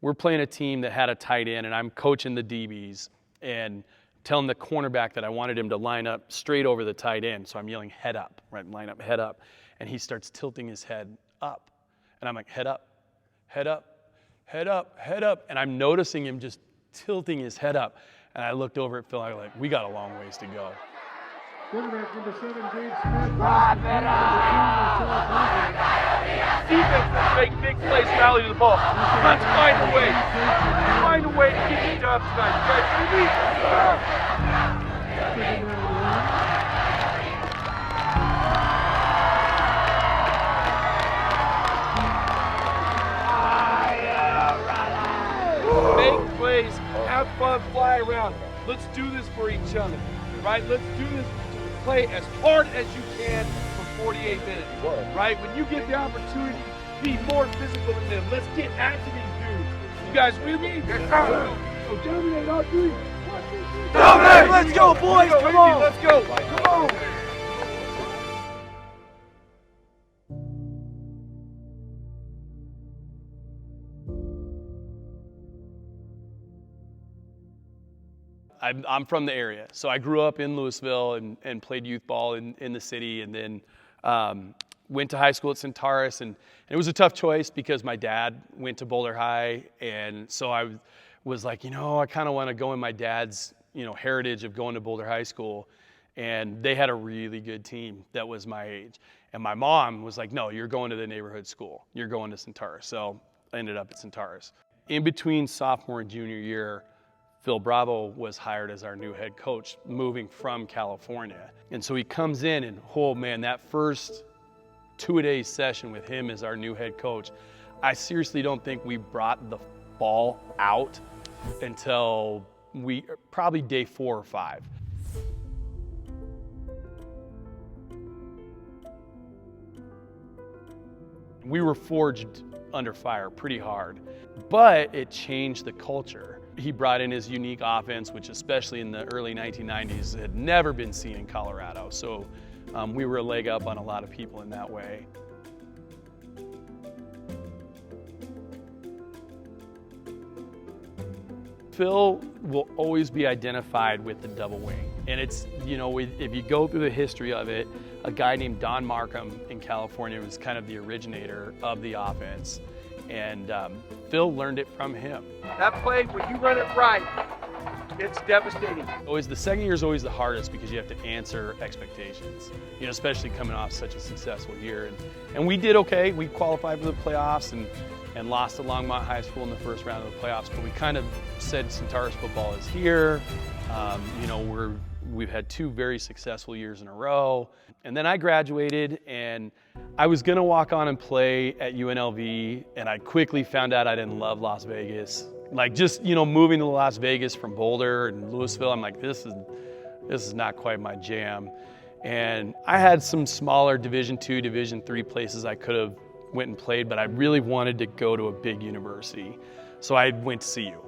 we're playing a team that had a tight end, and I'm coaching the DBs and telling the cornerback that I wanted him to line up straight over the tight end. So I'm yelling, head up, right? Line up, head up. And he starts tilting his head up. And I'm like, head up, head up, head up, head up. And I'm noticing him just tilting his head up. And I looked over at Phil, I was like, we got a long ways to go. Defense that make big plays, rally to the ball. Let's find a way. Find a way to get the job tonight. You guys ready? Make plays, have fun, fly around. Let's do this for each other, right? Let's do this. Play as hard as you can for 48 minutes, right? When you get the opportunity, be more physical than them. Let's get after these dudes. You guys with me? So dominate all three. Dominate! Let's go, boys! Come on! Let's go! Come on! I'm from the area, so I grew up in Louisville and played youth ball in the city, and then went to high school at Centaurus, and it was a tough choice because my dad went to Boulder High, and so I was like, I kind of want to go in my dad's, heritage of going to Boulder High School, and they had a really good team that was my age, and my mom was like, no, you're going to the neighborhood school, you're going to Centaurus, so I ended up at Centaurus. In between sophomore and junior year, Phil Bravo was hired as our new head coach, moving from California. And so he comes in and, oh man, that first two-a-day session with him as our new head coach, I seriously don't think we brought the ball out until probably day 4 or 5. We were forged under fire pretty hard, but it changed the culture. He brought in his unique offense, which especially in the early 1990s had never been seen in Colorado. So we were a leg up on a lot of people in that way. Phil will always be identified with the double wing. And it's, if you go through the history of it, a guy named Don Markham in California was kind of the originator of the offense. And Phil learned it from him. That play, when you run it right, it's devastating. The second year is always the hardest because you have to answer expectations, especially coming off such a successful year. And we did okay. We qualified for the playoffs and lost to Longmont High School in the first round of the playoffs. But we kind of said Centaurus football is here. We've had 2 very successful years in a row. And then I graduated, and I was gonna walk on and play at UNLV, and I quickly found out I didn't love Las Vegas. Like just, moving to Las Vegas from Boulder and Louisville, I'm like, this is not quite my jam. And I had some smaller Division II, Division III places I could have went and played, but I really wanted to go to a big university. So I went to CU,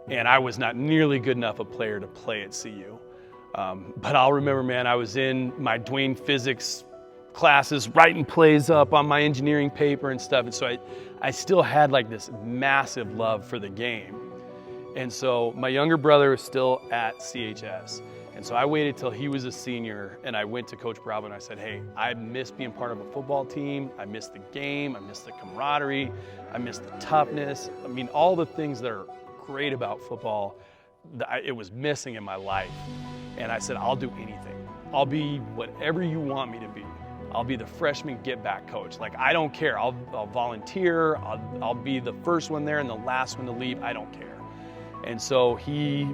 and I was not nearly good enough a player to play at CU. But I'll remember, man, I was in my Dwayne physics classes, writing plays up on my engineering paper and stuff. And so I still had like this massive love for the game. And so my younger brother was still at CHS. And so I waited till he was a senior, and I went to Coach Bravo and I said, hey, I miss being part of a football team. I miss the game. I miss the camaraderie. I miss the toughness. I mean, all the things that are great about football, it was missing in my life. And I said, I'll do anything. I'll be whatever you want me to be. I'll be the freshman get-back coach. Like, I don't care. I'll volunteer. I'll be the first one there and the last one to leave. I don't care. And so he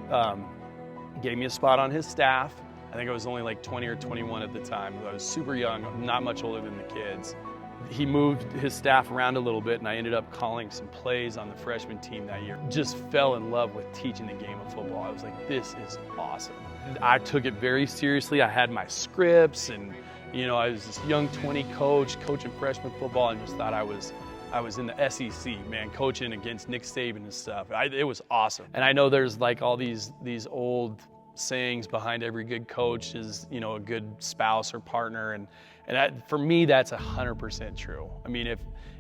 gave me a spot on his staff. I think I was only like 20 or 21 at the time. I was super young, not much older than the kids. He moved his staff around a little bit, and I ended up calling some plays on the freshman team that year. Just fell in love with teaching the game of football. I was like, this is awesome. I took it very seriously. I had my scripts, and I was this young 20 coach coaching freshman football, and just thought I was in the SEC, man, coaching against Nick Saban and stuff. It was awesome. And I know there's like all these old sayings behind every good coach is, a good spouse or partner. And for me, that's 100% true. I mean,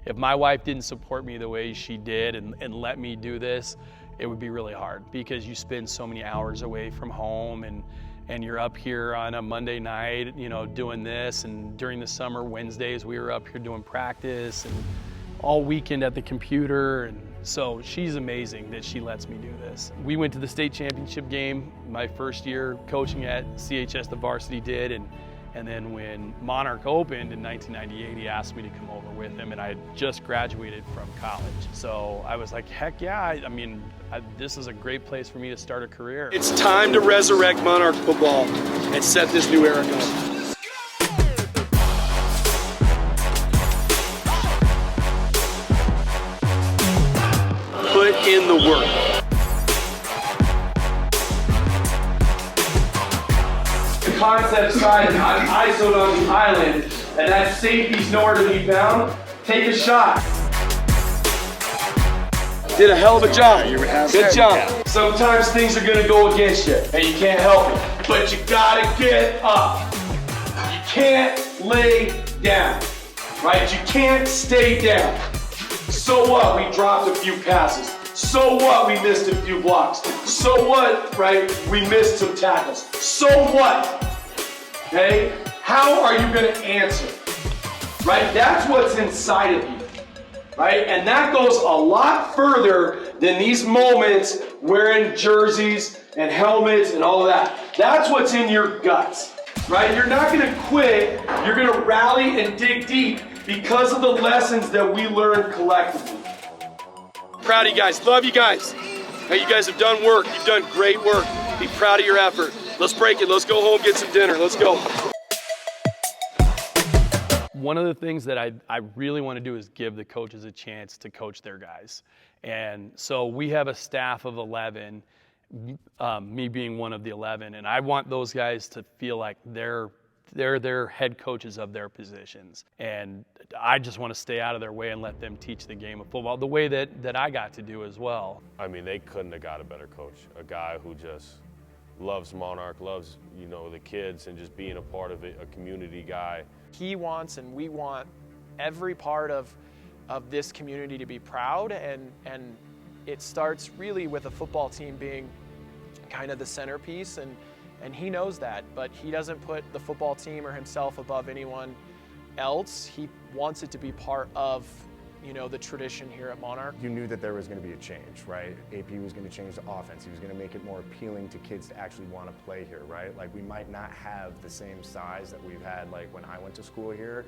if my wife didn't support me the way she did and let me do this, it would be really hard because you spend so many hours away from home and you're up here on a Monday night, you know, doing this, and during the summer, Wednesdays, we were up here doing practice and all weekend at the computer. And so she's amazing that she lets me do this. We went to the state championship game my first year coaching at CHS, the varsity did, and then when Monarch opened in 1998, he asked me to come over with him, and I had just graduated from college. So I was like, heck yeah, I mean, this is a great place for me to start a career. It's time to resurrect Monarch football and set this new era going. Put in the work. The concept side, I'm ISO'd on the island, and that safety's nowhere to be found. Take a shot. Did a hell of a job. Good job. Sometimes things are gonna go against you, and you can't help it. But you gotta get up. You can't lay down, right? You can't stay down. So what? We dropped a few passes. So what? We missed a few blocks. So what? Right? We missed some tackles. So what? Okay? How are you going to answer? Right? That's what's inside of you. Right? And that goes a lot further than these moments wearing jerseys and helmets and all of that. That's what's in your guts. Right? You're not going to quit. You're going to rally and dig deep because of the lessons that we learned collectively. Proud of you guys. Love you guys. Hey, you guys have done work. You've done great work. Be proud of your effort. Let's break it. Let's go home, get some dinner. Let's go. One of the things that I really want to do is give the coaches a chance to coach their guys. And so we have a staff of 11, me being one of the 11, and I want those guys to feel like they're head coaches of their positions. And I just want to stay out of their way and let them teach the game of football the way that I got to do as well. I mean, they couldn't have got a better coach. A guy who just loves Monarch, loves, you know, the kids and just being a part of it, a community guy. He wants and we want every part of this community to be proud, and it starts really with a football team being kind of the centerpiece, and he knows that, but he doesn't put the football team or himself above anyone else. He wants it to be part of, you know, the tradition here at Monarch. You knew that there was going to be a change, right? AP was going to change the offense. He was going to make it more appealing to kids to actually want to play here, right? Like, we might not have the same size that we've had like when I went to school here,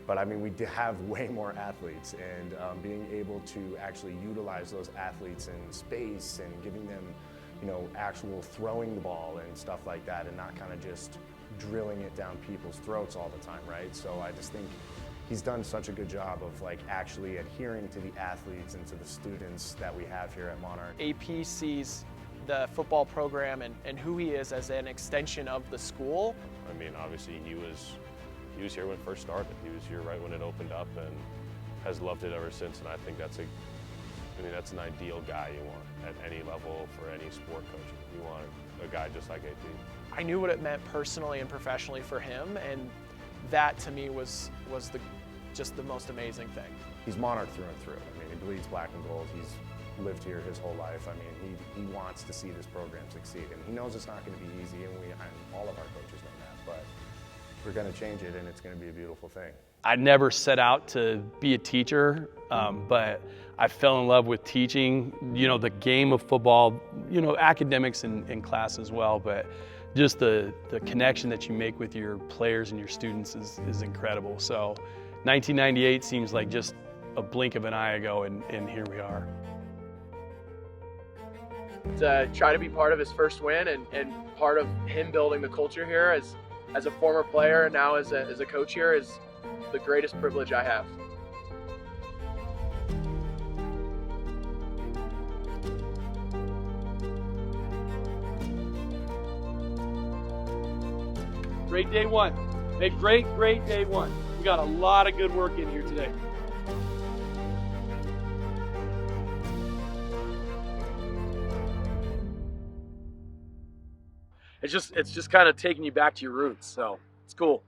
but I mean, we did have way more athletes, and being able to actually utilize those athletes in space and giving them, you know, actual throwing the ball and stuff like that, and not kind of just drilling it down people's throats all the time, right? So I just think he's done such a good job of like actually adhering to the athletes and to the students that we have here at Monarch. AP sees the football program and who he is as an extension of the school. I mean, obviously he was here when it first started. He was here right when it opened up and has loved it ever since. And I think that's an ideal guy you want at any level for any sport coach. You want a guy just like AP. I knew what it meant personally and professionally for him, and that to me was just the most amazing thing. He's Monarch through and through. I mean, he bleeds black and gold. He's lived here his whole life. I mean, he wants to see this program succeed, and he knows it's not going to be easy, and all of our coaches know that, but we're going to change it, and it's going to be a beautiful thing. I never set out to be a teacher, but I fell in love with teaching, you know, the game of football, you know, academics in class as well, but just the connection that you make with your players and your students is incredible. So 1998 seems like just a blink of an eye ago, and here we are. To try to be part of his first win and part of him building the culture here as a former player and now as a coach here is the greatest privilege I have. Great day one. Hey, great day one. We got a lot of good work in here today. It's just kind of taking you back to your roots, so it's cool.